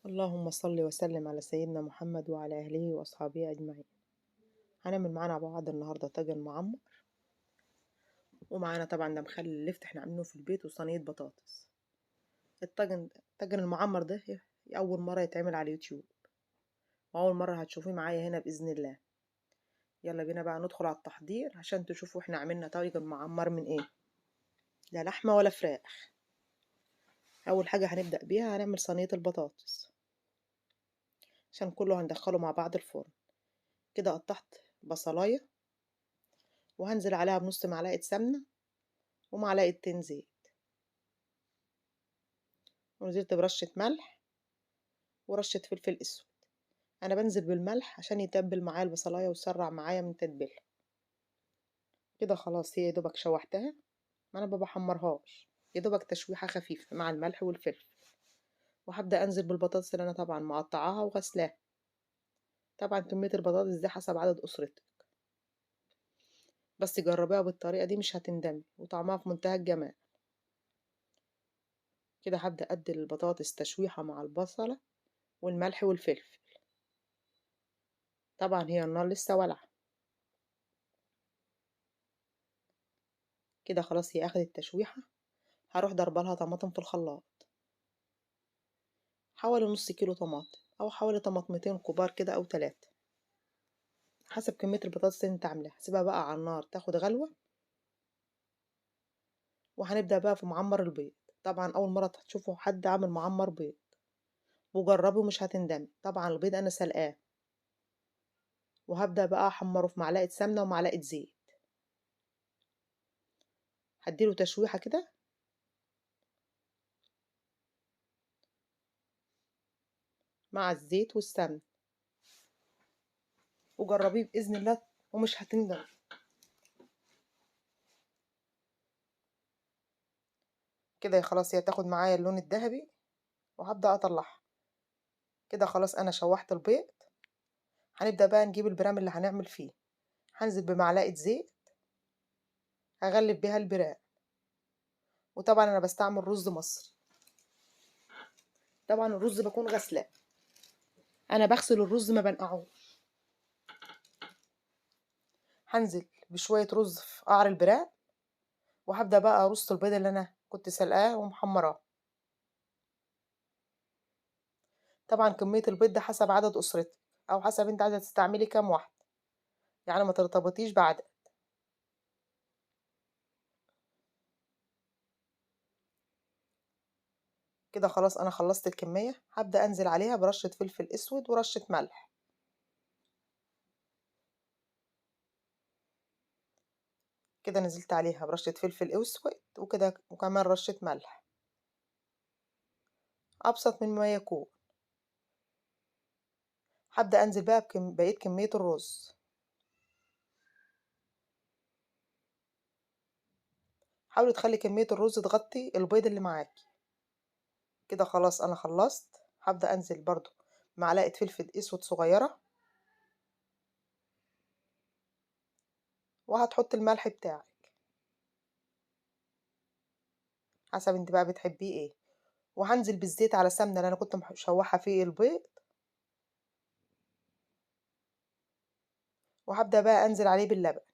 اللهم صل وسلم على سيدنا محمد وعلى أهله وأصحابه أجمعين. هنعمل معانا مع بعض النهاردة طاجن معمر، ومعانا طبعا ده مخلل اللفت احنا عاملينه في البيت وصينية بطاطس. الطاجن المعمر ده أول مرة يتعمل على اليوتيوب، وأول مرة هتشوفيه معايا هنا بإذن الله. يلا بينا بقى ندخل على التحضير عشان تشوفوا احنا عملنا طاجن معمر من ايه. لا لحمة ولا فراخ. أول حاجة هنبدأ بيها هنعمل صينية البطاطس، عشان كله هندخله مع بعض الفرن. كده قطعت بصلاية، وهنزل عليها بنص معلقة سمنة ومعلقتين زيت، ونزلت برشة ملح ورشة فلفل اسود. انا بنزل بالملح عشان يتبل معايا البصلاية ويسرع معايا من تتبيلها. كده خلاص، هي يا دوبك شوحتها، ما انا ما بحمرهاش، يا دوبك تشويحة خفيفة مع الملح والفلفل. وهبدأ انزل بالبطاطس اللي انا طبعا مقطعاها وغسلاها. طبعا كمية البطاطس دي حسب عدد اسرتك، بس جربيها بالطريقة دي مش هتندمي، وطعمها في منتهى الجمال. كده هبدأ ادي البطاطس تشويحة مع البصلة والملح والفلفل. طبعا هي النار لسه والعة. كده خلاص هي اخدت تشويحة. هروح ضربلها طماطم في الخلاط، حوالي نص كيلو طماطم او حوالي طماطمتين كبار كده او 3، حسب كمية البطاطس اللي انت عاملاها. هسيبها بقى على النار تاخد غلوة، وهنبدأ بقى في معمر البيض. طبعا اول مرة تشوفوا حد عامل معمر بيض، وجربه مش هتندمي. طبعا البيض انا سلقاه، وهبدأ بقى احمره في معلقة سمنة ومعلقة زيت. هديله تشويحة كده، مع الزيت والسمنة، وجربيه بإذن الله ومش هتندم. كده خلاص هي تاخد معايا اللون الذهبي، وهبدأ اطلعها. كده خلاص انا شوحت البيض. هنبدأ بقى نجيب البرام اللي هنعمل فيه. هنزل بمعلقة زيت، هغلف بيها البرام. وطبعا انا بستعمل رز مصري. طبعا الرز بكون غسلاه، انا بغسل الرز ما بنقعوش. هنزل بشوية رز في قعر البرام، وهبدأ بقى ارص البيض اللي انا كنت سلقاه ومحمراه. طبعا كمية البيض ده حسب عدد اسرتك، او حسب انت عايزة تستعملي كام واحدة، يعني ما ترتبطيش بعدد. كده خلاص انا خلصت الكمية. هبدأ انزل عليها برشة فلفل اسود ورشة ملح. كده نزلت عليها برشة فلفل اسود وكده، وكمان رشة ملح، ابسط مما يكون. هبدأ انزل بقى بقية كمية الرز. حاولي تخلي كمية الرز تغطي البيض اللي معاكي. كده خلاص انا خلصت. هبدأ انزل برضو معلقة فلفل اسود صغيرة، وهتحط الملح بتاعك حسب انت بقى بتحبيه ايه. وهنزل بالزيت على سمنة اللي انا كنت مشوحة فيه البيض، وهبدأ بقى انزل عليه باللبن.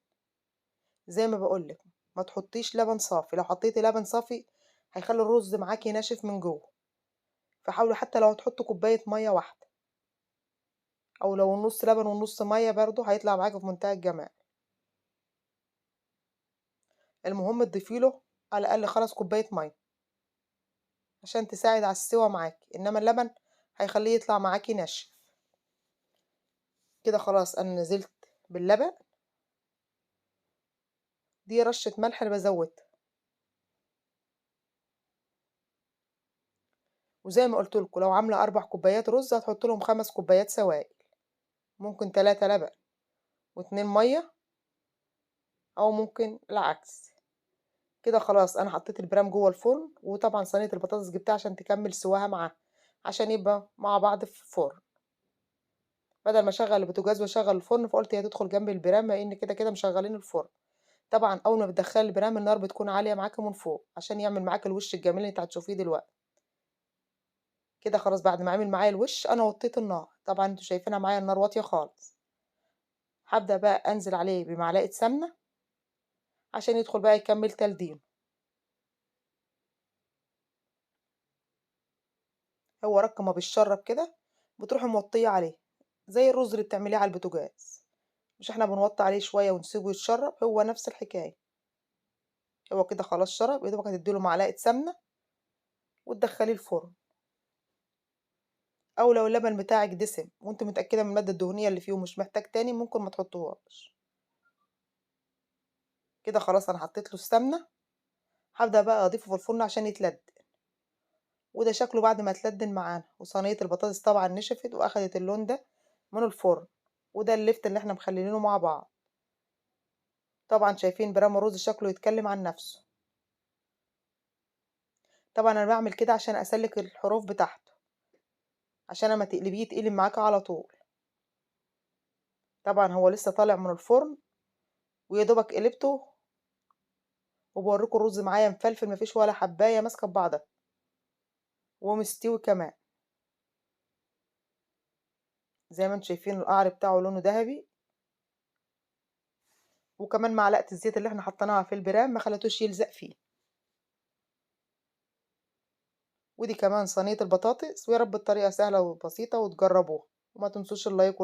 زي ما بقولك، ما تحطيش لبن صافي، لو حطيتي لبن صافي هيخلي الرز معاكي ناشف من جوه. فحاولي حتى لو هتحطي كوباية مية واحدة، او لو نص لبن ونص مية برضو هيطلع معاكي في منتهى الجمال. المهم تضيفيله على الاقل خلاص كوباية مية، عشان تساعد على السوا معاكي، انما اللبن هيخليه يطلع معاكي ناشف. كده خلاص انا نزلت باللبن. دي رشة ملح انا بزودها. وزي ما قلت لكم، لو عاملة 4 كوبايات رز هتحط لهم 5 كوبايات سوائل، ممكن 3 لبن و2 مية، او ممكن العكس. كده خلاص انا حطيت البرام جوه الفرن، وطبعا صينية البطاطس جبتها عشان تكمل سواها معاها، عشان يبقى مع بعض في الفرن. بدل ما اشغل البوتاجاز واشغل الفرن، فقلت هي تدخل جنب البرام، لان كده كده مشغلين الفرن. طبعا اول ما بتدخلي البرام النار بتكون عالية معاكي من فوق، عشان يعمل معاكي الوش الجميل اللي انت هتشوفيه دلوقتي. كده خلاص بعد ما عمل معايا الوش أنا وطّيت النار، طبعًا أنتم شايفينها معايا النار واطية خالص. هابدأ بقى أنزل عليه بمعلقة سمنة عشان يدخل بقى يكمّل تلدينه. هو رَك ما بيتشرّب كده بتروحي موطّية عليه، زي الرز اللي بتعمليه على البوتاجاز، مش إحنا بنوطّي عليه شوية ونسيبه يتشرّب، هو نفس الحكاية. هو كده خلاص شرب، يا دوبك هتدّي له معلقة سمنة وتدخّليه الفرن، أو لو اللبن بتاعِك دسم وأنتِ متأكدة من المادة الدهنية اللي فيه ومش محتاج تاني ممكن ما تحطّيهوش. كده خلاص أنا حطّيت له السمنة، هابدأ بقى أضيفه في الفرن عشان يتلدّن، وده شكله بعد ما اتلدّن معانا، وصينية البطاطس طبعًا نشفت وأخدت اللون ده من الفرن، وده الليفت اللي إحنا مخلّيينه مع بعض. طبعًا شايفين برام الرز شكله يتكلم عن نفسه. طبعًا أنا باعمل كده عشان أسلِّك الحروف بتاعته، عشان أمّا تقلبيه يتقلب معاكِ على طول. طبعًا هو لسه طالع من الفرن ويا دوبك قلبته وباورّيكم الرز معايا مفلفل ما فيش ولا حباية ماسكة في بعضها، ومستوي كمان. زي ما أنتم شايفين القعر بتاعه لونه دهبي، وكمان معلقة الزيت اللي إحنا حطيناها في البرام ما خلّتوش يلزق فيه. ودي كمان صينية البطاطس، ويا رب الطريقة سهلة وبسيطة وتجرّبوها، وما تنسوش اللايك